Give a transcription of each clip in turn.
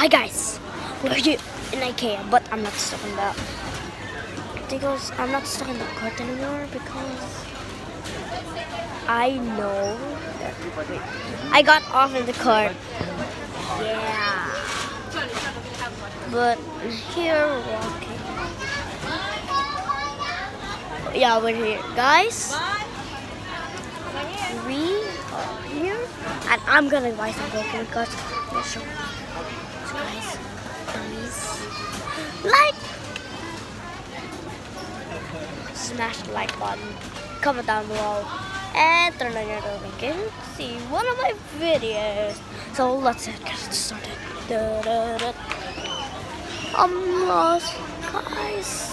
Hi guys, we're here in IKEA, but I'm not stuck in that. Because I'm not stuck in the cart anymore because I know that I got off in the cart. Yeah. But here we're walking. Yeah, we're here. Guys, we are here and I'm gonna buy some Pokemon cards. I'll show you. So guys, please like, smash the like button, comment down below, and turn on your notifications to see one of my videos. So let's get started. I'm lost, guys.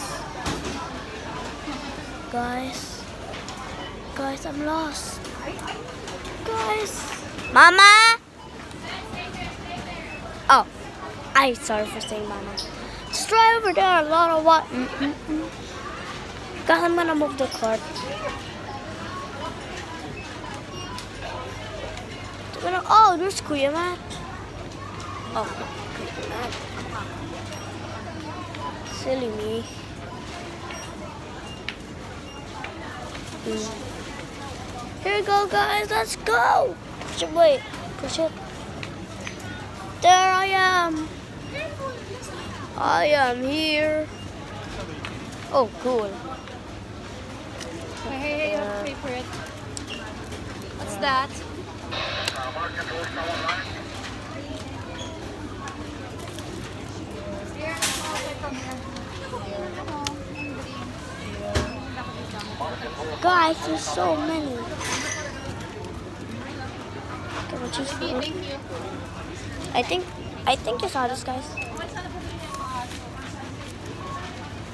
Guys, I'm lost. Guys, Mama. Oh, I sorry for saying Mama. Just right over there, a lot of what? Guys, I'm gonna move the cart. Oh, there's Kuya Matt. Oh, Kuya Matt. Silly me. Here we go, guys. Let's go. Push it, wait. Push it. There I am. I am here. Oh, cool. Hey, your favorite. What's that? Guys, there's so many. Can we choose food? Thank you. I think you saw this, guys.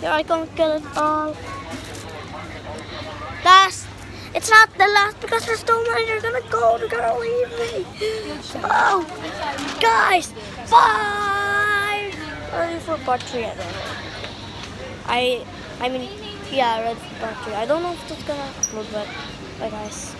Here I come kill it all. Last. It's not the last because there's so many. They're gonna go. They're gonna leave me. Oh, guys, bye. Ready for part 3? I don't know. I mean, yeah, ready for part 3. I don't know if it's gonna upload, but bye, guys.